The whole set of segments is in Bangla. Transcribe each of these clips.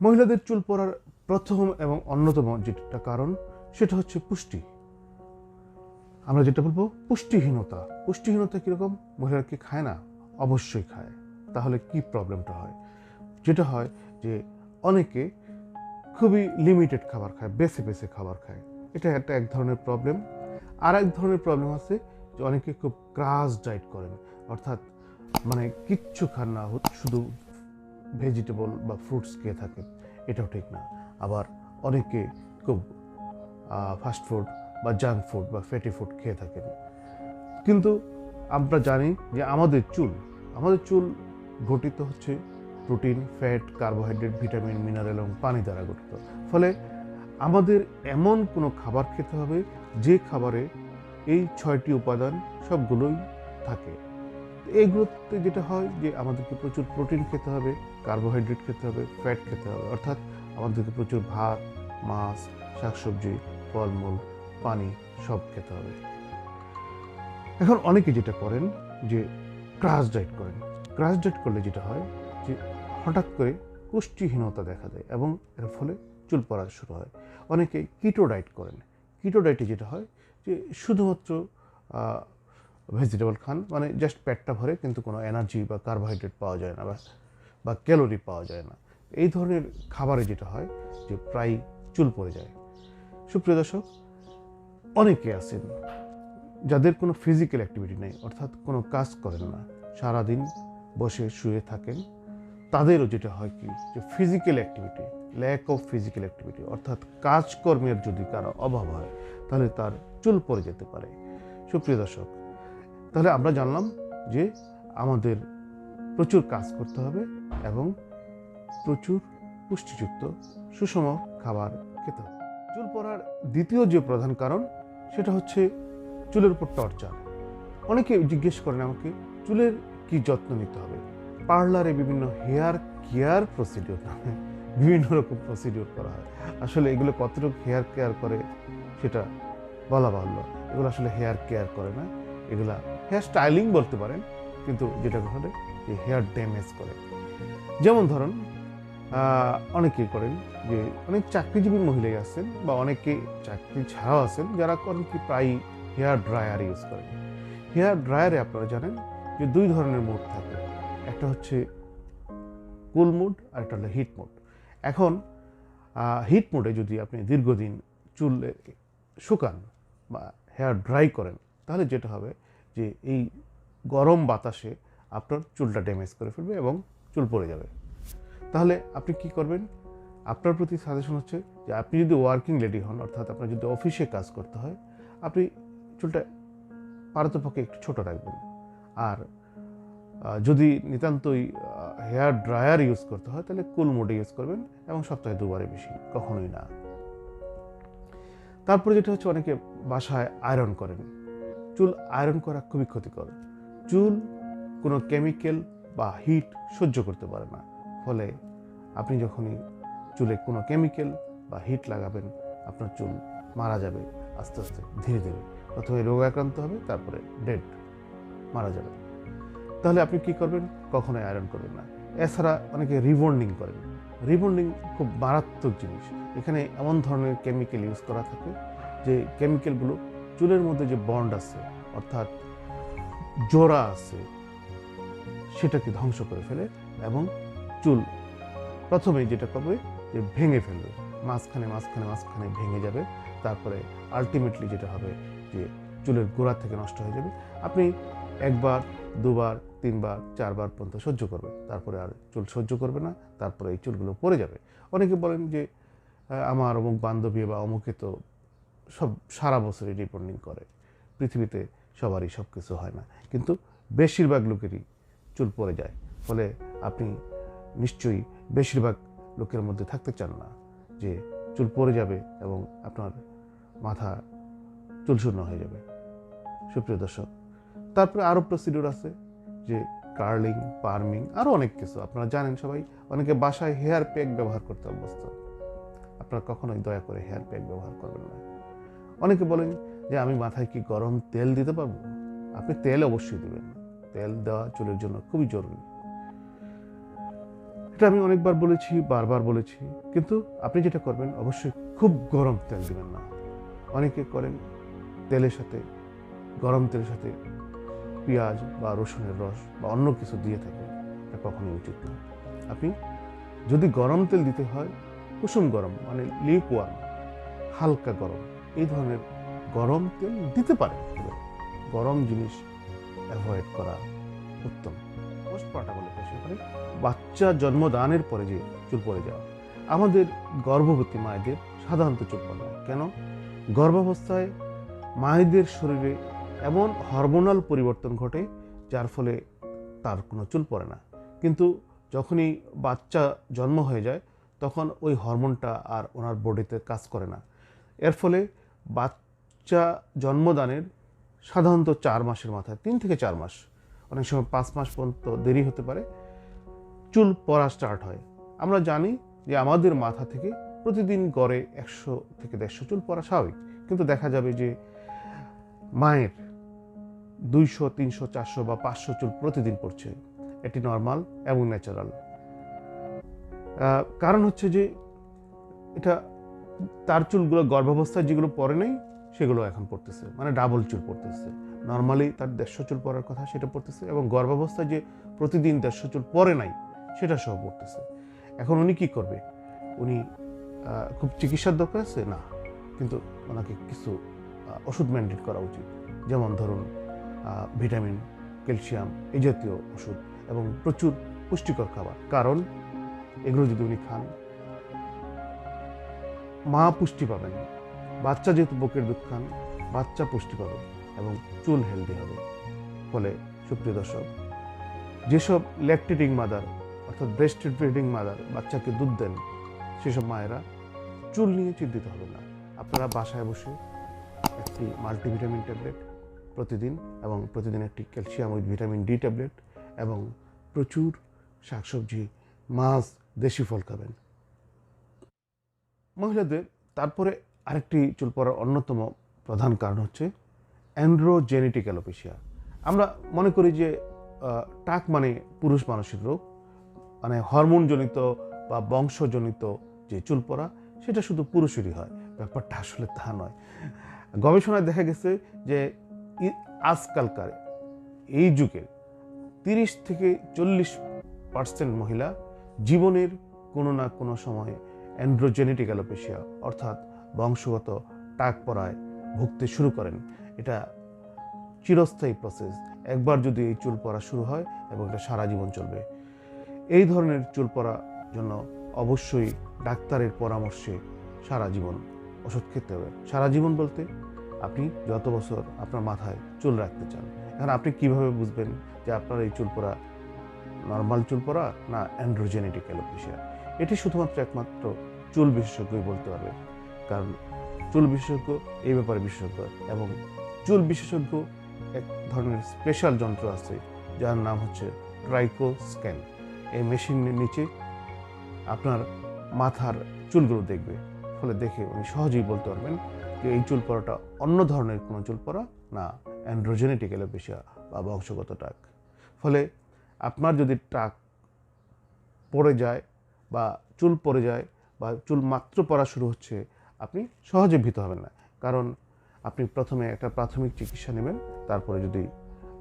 মহিলাদের চুল পড়ার প্রথম এবং অন্যতম যেটা কারণ সেটা হচ্ছে পুষ্টি। আমরা যেটা বলবো পুষ্টিহীনতা। পুষ্টিহীনতা কীরকম? মহিলারা কি খায় না? অবশ্যই খায়। তাহলে কি প্রবলেমটা হয়? যেটা হয় যে অনেকে খুবই লিমিটেড খাবার খায়, বেছে বেছে খাবার খায়। এটা একটা এক ধরনের প্রবলেম। আর এক ধরনের প্রবলেম আছে যে অনেকে খুব ক্রাশ ডায়েট করেন, অর্থাৎ মানে কিচ্ছু খান না, শুধু ভেজিটেবল বা ফ্রুটস খেয়ে থাকেন। এটাও ঠিক না। আবার অনেকে খুব ফাস্ট ফুড বা জাঙ্ক ফুড বা ফ্যাটি ফুড খেয়ে থাকেন। কিন্তু আমরা জানি যে আমাদের চুল গঠিত হচ্ছে protein, fat, carbohydrate, vitamin, mineral এবং পানি দ্বারা গঠিত। ফলে আমাদের এমন কোনো খাবার খেতে হবে যে খাবারে এই 6টি উপাদান সবগুলোই থাকে। এইগুলোতে যেটা হয় যে আমাদেরকে প্রচুর প্রোটিন খেতে হবে, কার্বোহাইড্রেট খেতে হবে, ফ্যাট খেতে হবে, অর্থাৎ আমাদেরকে প্রচুর ভাত, মাছ, শাকসবজি, ফলমূল, পানি সব খেতে হবে। এখন অনেকে যেটা করেন যে ক্রাশ ডায়েট করেন। ক্রাশ ডায়েট করলে যেটা হয় যে হঠাৎ করে পুষ্টিহীনতা দেখা দেয় এবং এর ফলে চুল পড়া শুরু হয়। অনেকে কিটো ডায়েট করেন। কিটো ডায়েটে যেটা হয় যে শুধুমাত্র ভেজিটেবল খান, মানে জাস্ট পেটটা ভরে, কিন্তু কোনো এনার্জি বা কার্বোহাইড্রেট পাওয়া যায় না বা ক্যালোরি পাওয়া যায় না। এই ধরনের খাবারে যেটা হয় যে প্রায় চুল পড়ে যায়। সুপ্রিয় দর্শক, অনেকে আছেন যাদের কোনো ফিজিক্যাল অ্যাক্টিভিটি নেই, অর্থাৎ কোনো কাজ করেন না, সারাদিন বসে শুয়ে থাকেন। তাদেরও যেটা হয় কি যে physical activity, lack of physical activity, অর্থাৎ কাজকর্মের যদি কারো অভাব হয় তাহলে তার চুল পড়ে যেতে পারে। সুপ্রিয় দর্শক, তাহলে আমরা জানলাম যে আমাদের প্রচুর কাজ করতে হবে এবং প্রচুর পুষ্টিযুক্ত সুষম খাবার খেতে হবে। চুল পড়ার দ্বিতীয় যে প্রধান কারণ সেটা হচ্ছে চুলের উপর টর্চার। অনেকে জিজ্ঞেস করেন আমাকে, চুলের কি যত্ন নিতে হবে? পার্লারে বিভিন্ন হেয়ার কেয়ার প্রসিডিওর নামে বিভিন্ন রকম প্রসিডিওর করা হয়। আসলে এগুলো কতটুকু হেয়ার কেয়ার করে সেটা বলা বাহুল্য। এগুলো আসলে হেয়ার কেয়ার করে না, এগুলা হেয়ার স্টাইলিং বলতে পারেন, কিন্তু যেটা হলে যে হেয়ার ড্যামেজ করে। যেমন ধরুন অনেকেই করেন যে অনেক চাকরিজীবী মহিলাই আছেন বা অনেকে চাকরি ছাড়াও আছেন যারা করেন কি প্রায় হেয়ার ড্রায়ার ইউজ করেন। হেয়ার ড্রায়ারে আপনারা জানেন যে দুই ধরনের মোড থাকে, একটা হচ্ছে কুল মোড আর একটা হলো হিট মোড। এখন হিট মোডে যদি আপনি দীর্ঘদিন চুল শুকান বা হেয়ার ড্রাই করেন তাহলে যেটা হবে যে এই গরম বাতাসে আপনার চুলটা ড্যামেজ করে ফেলবে এবং চুল পড়ে যাবে। তাহলে আপনি কি করবেন? আপনার প্রতি সাজেশন হচ্ছে যে আপনি যদি ওয়ার্কিং লেডি হন, অর্থাৎ আপনার যদি অফিসে কাজ করতে হয়, আপনি চুলটা পারতপক্ষে একটু ছোট রাখবেন। আর যদি নিতান্তই হেয়ার ড্রায়ার ইউজ করতে হয় তাহলে কুল মোডে ইউজ করবেন এবং সপ্তাহে 2বারে বেশি, কখনোই না। তারপরে যেটা হচ্ছে অনেকে বাসায় আয়রন করেন। চুল আয়রন করা খুবই ক্ষতিকর। চুল কোনো কেমিক্যাল বা হিট সহ্য করতে পারে না। ফলে আপনি যখনই চুলে কোনো কেমিক্যাল বা হিট লাগাবেন আপনার চুল মারা যাবে আস্তে আস্তে, ধীরে ধীরে। প্রথমে রোগে আক্রান্ত হবে, তারপরে ডেড, মারা যাবে। তাহলে আপনি কি করবেন? কখনোই আয়রন করবেন না। এছাড়া অনেকে রিবন্ডিং করেন। রিবন্ডিং খুব মারাত্মক জিনিস। এখানে এমন ধরনের কেমিক্যাল ইউজ করা থাকে যে কেমিক্যালগুলো চুলের মধ্যে যে বন্ড আছে, অর্থাৎ জোড়া আছে, সেটাকে ধ্বংস করে ফেলে এবং চুল প্রথমেই যেটা করবে যে ভেঙে ফেলবে, মাঝখানে মাঝখানে মাঝখানে ভেঙে যাবে। তারপরে আলটিমেটলি যেটা হবে যে চুলের গোড়া থেকে নষ্ট হয়ে যাবে। আপনি 1বার 2বার 3বার 4বার পর্যন্ত সহ্য করবে, তারপরে আর চুল সহ্য করবে না, তারপরে এই চুলগুলো পড়ে যাবে। অনেকে বলেন যে আমার অমুক বান্ধবী বা অমুকে তো সব সারা বছরই রিবন্ডিং করে। পৃথিবীতে সবারই সব কিছু হয় না, কিন্তু বেশিরভাগ লোকেরই চুল পড়ে যায়। ফলে আপনি নিশ্চয়ই বেশিরভাগ লোকের মধ্যে থাকতে চান না যে চুল পড়ে যাবে এবং আপনার মাথা চুলশূন্য হয়ে যাবে। সুপ্রিয় দর্শক, তারপরে আরও প্রসিডিউর আছে যে কার্লিং, পার্মিং, আরও অনেক কিছু আপনারা জানেন সবাই। অনেকে বাসায় হেয়ার প্যাক ব্যবহার করতে অভ্যস্ত। আপনারা কখনোই দয়া করে হেয়ার প্যাক ব্যবহার করবেন না। অনেকে বলেন যে আমি মাথায় কি গরম তেল দিতে পারবো? আপনি তেল অবশ্যই দেবেন। তেল দেওয়া চুলের জন্য খুবই জরুরি। এটা আমি অনেকবার বলেছি, বারবার বলেছি, কিন্তু আপনি যেটা করবেন অবশ্যই খুব গরম তেল দিবেন না। অনেকে করেন তেলের সাথে, গরম তেলের সাথে পেঁয়াজ বা রসুনের রস বা অন্য কিছু দিয়ে থাকে, এটা কখনোই উচিত না। আপনি যদি গরম তেল দিতে হয়, কুসুম গরম মানে লিকুয়ার্ম, হালকা গরম, এই ধরনের গরম তেল দিতে পারে, তবে গরম জিনিস অ্যাভয়েড করা উত্তম। পোস্টপার্টাম ডিপ্রেশন মানে বাচ্চা জন্মদানের পরে যে চুল পড়ে যাওয়া। আমাদের গর্ভবতী মায়েদের সাধারণত চুল পড়ে না। কেন? গর্ভাবস্থায় মায়েদের শরীরে এমন হরমোনাল পরিবর্তন ঘটে যার ফলে তার কোনো চুল পড়ে না। কিন্তু যখনই বাচ্চা জন্ম হয়ে যায় তখন ওই হরমোনটা আর ওনার বডিতে কাজ করে না। এর ফলে বাচ্চা জন্মদানের সাধারণত 4 মাসের মাথায়, 3 থেকে 4 মাস, অনেক সময় 5 মাস পর্যন্ত দেরি হতে পারে, চুল পড়া স্টার্ট হয়। আমরা জানি যে আমাদের মাথা থেকে প্রতিদিন গড়ে 100 থেকে 150 চুল পড়া স্বাভাবিক, কিন্তু দেখা যাবে যে মায়ের 200, 300, 400 বা 500 চুল প্রতিদিন পড়ছে। এটি নর্মাল এবং ন্যাচারাল। কারণ হচ্ছে যে এটা তার চুলগুলো গর্ভাবস্থায় যেগুলো পড়ে নাই সেগুলো এখন পড়তেছে, মানে ডাবল চুল পড়তেছে। নর্মালি তার 150 চুল পড়ার কথা সেটা পড়তেছে, এবং গর্ভাবস্থায় যে প্রতিদিন 150 চুল পড়ে নাই সেটা সহ পড়তেছে। এখন উনি কি করবে? উনি খুব চিকিৎসার দরকার আছে না, কিন্তু ওনাকে কিছু ওষুধ ম্যান্ডেট করা উচিত। যেমন ধরুন ভিটামিন, ক্যালসিয়াম এই জাতীয় ওষুধ এবং প্রচুর পুষ্টিকর খাবার। কারণ এগুলো যদি উনি খান, মা পুষ্টি পাবেন, বাচ্চা যেহেতু বুকের দুধ খান, বাচ্চা পুষ্টি পাবে এবং চুল হেলদি হবে। ফলে সুপ্রিয় দর্শক, যেসব ল্যাকটেটিং মাদার অর্থাৎ ব্রেস্ট ফিডিং মাদার বাচ্চাকে দুধ দেন, সেসব মায়েরা চুল নিয়ে চিন্তিত হবে না। আপনারা বাসায় বসে একটি মাল্টিভিটামিন ট্যাবলেট প্রতিদিন, এবং প্রতিদিন একটি calcium with vitamin D tablet, এবং প্রচুর শাকসবজি, মাছ, দেশি ফল খাবেন। মহিলাদের তারপরে আরেকটি চুল পড়ার অন্যতম প্রধান কারণ হচ্ছে অ্যান্ড্রোজেনেটিক অ্যালোপেশিয়া। আমরা মনে করি যে টাক মানে পুরুষ মানুষের রোগ, মানে হরমোনজনিত বা বংশজনিত যে চুল পড়া সেটা শুধু পুরুষেরই হয়। ব্যাপারটা আসলে তা নয়। গবেষণায় দেখা গেছে যে আজকালকার এই যুগের 30 থেকে 40% মহিলা জীবনের কোনো না কোনো সময়ে অ্যান্ড্রোজেনেটিক অ্যালোপেশিয়া অর্থাৎ বংশগত টাক পড়ায় ভুগতে শুরু করেন। এটা চিরস্থায়ী প্রসেস। একবার যদি এই চুল পড়া শুরু হয় এবং এটা সারা জীবন চলবে। এই ধরনের চুল পড়ার জন্য অবশ্যই ডাক্তারের পরামর্শে সারা জীবন ওষুধ খেতে হবে। সারা জীবন বলতে আপনি যত বছর আপনার মাথায় চুল রাখতে চান। এখন আপনি কিভাবে বুঝবেন যে আপনার এই চুল পড়া নর্মাল চুল পড়া না অ্যান্ড্রোজেনেটিক অ্যালোপেশিয়া? এটি শুধুমাত্র একমাত্র চুল বিশেষজ্ঞই বলতে পারবে, কারণ চুল বিশেষজ্ঞ এই ব্যাপারে বিশেষজ্ঞ, এবং চুল বিশেষজ্ঞ এক ধরনের স্পেশাল যন্ত্র আছে যার নাম হচ্ছে ট্রাইকো স্ক্যান। এই মেশিনের নিচে আপনার মাথার চুলগুলো দেখবে, ফলে দেখে উনি সহজেই বলতে পারবেন যে এই চুল পড়াটা অন্য ধরনের কোনো চুল পড়া না অ্যান্ড্রোজেনেটিক অ্যালোপেশিয়া বা বংশগত টাক। ফলে আপনার যদি টাক পড়ে যায় বা চুল পড়ে যায় বা চুল মাত্র পড়া শুরু হচ্ছে, আপনি সহজে ভীত হবেন না, কারণ আপনি প্রথমে একটা প্রাথমিক চিকিৎসা নেবেন। তারপরে যদি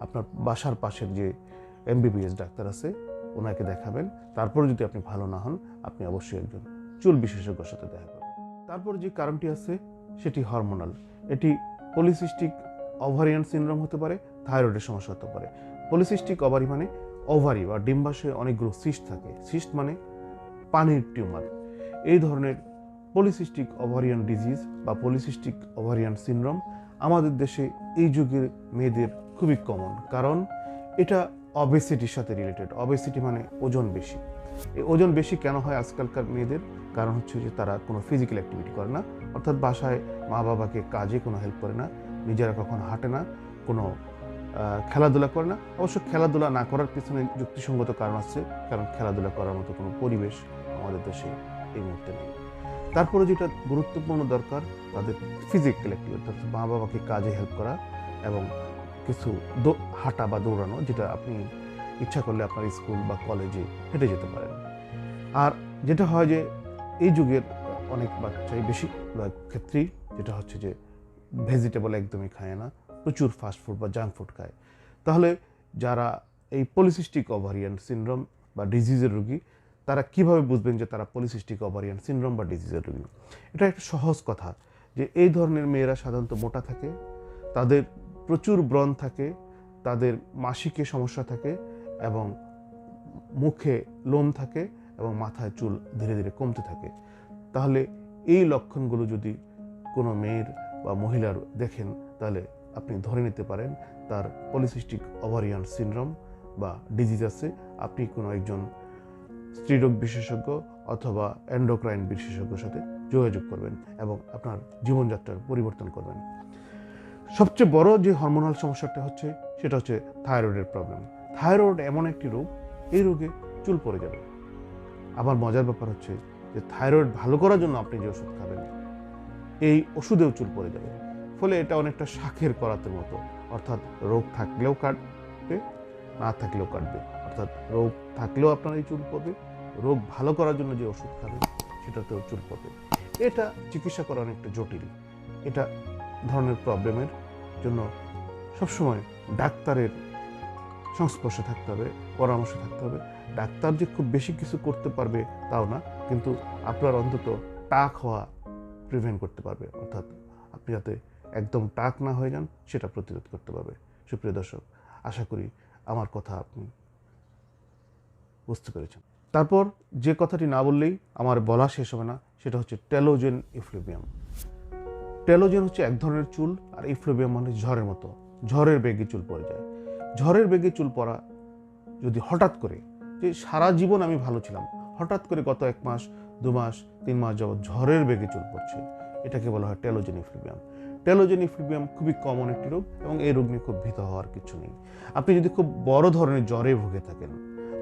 আপনার বাসার পাশের যে এমবিবিএস ডাক্তার আছে ওনাকে দেখাবেন। তারপরে যদি আপনি ভালো না হন, আপনি অবশ্যই একজন চুল বিশেষজ্ঞের সাথে দেখা করবেন। তারপর যে কারণটি আছে সেটি হরমোনাল। এটি পলিসিস্টিক ওভারিয়ান সিনড্রোম হতে পারে, থাইরয়েডের সমস্যা হতে পারে। পলিসিস্টিক ওভারি মানে ওভারি বা ডিম্বাশয়ে অনেকগুলো সিস্ট থাকে। সিস্ট মানে পানির টিউমার। এই ধরনের পলিসিস্টিক ওভারিয়ান ডিজিজ বা পলিসিস্টিক ওভারিয়ান সিনড্রোম আমাদের দেশে এই যুগের মেয়েদের খুবই কমন, কারণ এটা অবেসিটির সাথে রিলেটেড। অবেসিটি মানে ওজন বেশি। এই ওজন বেশি কেন হয় আজকালকার মেয়েদের? কারণ হচ্ছে যে তারা কোনো ফিজিক্যাল অ্যাক্টিভিটি করে না, অর্থাৎ বাসায় মা বাবাকে কাজে কোনো হেল্প করে না, নিজেরা কখনো হাঁটে না, কোনো খেলাধুলা করে না। অবশ্য খেলাধুলা না করার পিছনে যুক্তিসঙ্গত কারণ আছে, কারণ খেলাধুলা করার মতো কোনো পরিবেশ আমাদের দেশে এই মুহূর্তে নেই। তারপরে যেটা গুরুত্বপূর্ণ দরকার, তাদের ফিজিক্যাল অ্যাক্টিভিটি, অর্থাৎ মা বাবাকে কাজে হেল্প করা এবং কিছু হাঁটা বা দৌড়ানো, যেটা আপনি ইচ্ছা করলে আপনার স্কুল বা কলেজে হেঁটে যেতে পারেন। আর যেটা হয় যে এই যুগের অনেক বাচ্চাই বেশি ক্ষেত্রেই যেটা হচ্ছে যে ভেজিটেবল একদমই খায় না, প্রচুর ফাস্টফুড বা জাঙ্ক ফুড খায়। তাহলে যারা এই পলিসিস্টিক ওভারিয়ান সিনড্রোম বা ডিজিজের রোগী, তারা কিভাবে বুঝবেন যে তারা পলিসিস্টিক ওভারিয়ান সিনড্রোম বা ডিজিজের রোগী? এটা একটা সহজ কথা যে এই ধরনের মেয়েরা সাধারণত মোটা থাকে, তাদের প্রচুর ব্রণ থাকে, তাদের মাসিকে সমস্যা থাকে এবং মুখে লোম থাকে এবং মাথায় চুল ধীরে ধীরে কমতে থাকে। তাহলে এই লক্ষণগুলো যদি কোনো মেয়ের বা মহিলার দেখেন, তাহলে আপনি ধরে নিতে পারেন তার পলিসিস্টিক ওভারিয়ান সিনড্রোম বা ডিজিজ আছে। আপনি কোনো একজন স্ত্রীরোগ বিশেষজ্ঞ অথবা এন্ডোক্রাইন বিশেষজ্ঞের সাথে যোগাযোগ করবেন এবং আপনার জীবনযাত্রার পরিবর্তন করবেন। সবচেয়ে বড় যে হরমোনাল সমস্যাটা হচ্ছে সেটা হচ্ছে থাইরয়েডের প্রবলেম। থাইরয়েড এমন একটি রোগ, এই রোগে চুল পড়ে যাবে। আবার মজার ব্যাপার হচ্ছে যে থাইরয়েড ভালো করার জন্য আপনি যে ওষুধ খাবেন, এই ওষুধেও চুল পড়ে যাবে। ফলে এটা অনেকটা শাঁখের করাতের মতো, অর্থাৎ রোগ থাকলেও কাটবে, না থাকলেও কাটবে। অর্থাৎ রোগ থাকলেও আপনার এই চুল পড়বে, রোগ ভালো করার জন্য যে ওষুধ খাবেন সেটাতেও চুল পড়বে। এটা চিকিৎসা করা অনেকটা জটিল। এটা ধরনের প্রবলেমের জন্য সবসময় ডাক্তারের সংস্পর্শে থাকতে হবে, পরামর্শে থাকতে হবে। ডাক্তার যে খুব বেশি কিছু করতে পারবে তাও না, কিন্তু আপনার অন্তত টাক হওয়া প্রিভেন্ট করতে পারবে, অর্থাৎ আপনি যাতে একদম টাক না হয়ে যান সেটা প্রতিরোধ করতে পারবে। সুপ্রিয় দর্শক, আশা করি আমার কথা আপনি বুঝতে পেরেছেন। তারপর যে কথাটি না বললেই আমার বলা শেষ হবে না, সেটা হচ্ছে টেলোজেন ইফ্লুভিয়াম। টেলোজেন হচ্ছে এক ধরনের চুল, আর ইফ্লুভিয়াম মানে ঝড়ের মতো, ঝড়ের বেগে চুল পড়ে যায়। ঝড়ের বেগে চুল পড়া যদি হঠাৎ করে, যে সারা জীবন আমি ভালো ছিলাম, হঠাৎ করে গত 1 মাস 2 মাস 3 মাস যাবৎ ঝড়ের বেগে চুল পড়ছে, এটাকে বলা হয় টেলোজেন ইফ্লুভিয়াম। টেলোজেন ইফ্লুভিয়াম খুবই কমন একটি রোগ এবং এই রোগ নিয়ে খুব ভীত হওয়ার কিছু নেই। আপনি যদি খুব বড় ধরনের জ্বরে ভুগে থাকেন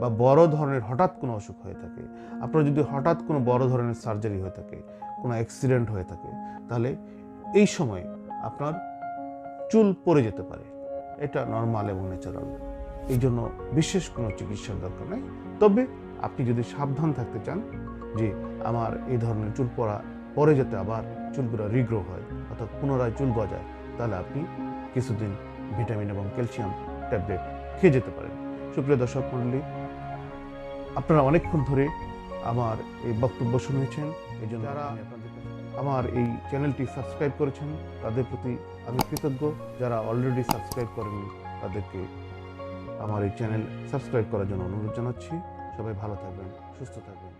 বা বড় ধরনের হঠাৎ কোনো অসুখ হয়ে থাকে, আপনার যদি হঠাৎ কোনো বড় ধরনের সার্জারি হয়ে থাকে, কোনো অ্যাক্সিডেন্ট হয়ে থাকে, তাহলে এই সময় আপনার চুল পড়ে যেতে পারে। এটা নর্মাল এবং ন্যাচারাল, এই জন্য বিশেষ কোনো চিকিৎসার দরকার নেই। তবে আপনি যদি সাবধান থাকতে চান যে আমার এই ধরনের চুল পরে যেতে আবার চুলগুলো রিগ্রো হয়, অর্থাৎ পুনরায় চুল গজায়, তাহলে আপনি কিছুদিন ভিটামিন এবং ক্যালসিয়াম ট্যাবলেট খেয়ে যেতে পারেন। সুপ্রিয় দর্শক মণ্ডলী, আপনারা অনেকক্ষণ ধরে আমার এই বক্তব্য শুনেছেন, এই জন্য যারা আমার এই চ্যানেলটি সাবস্ক্রাইব করেছেন তাদের প্রতি আমি কৃতজ্ঞ। যারা অলরেডি সাবস্ক্রাইব করেননি তাদেরকে আমার এই চ্যানেল সাবস্ক্রাইব করার জন্য অনুরোধ জানাচ্ছি। সবাই ভালো থাকবেন, সুস্থ থাকবেন।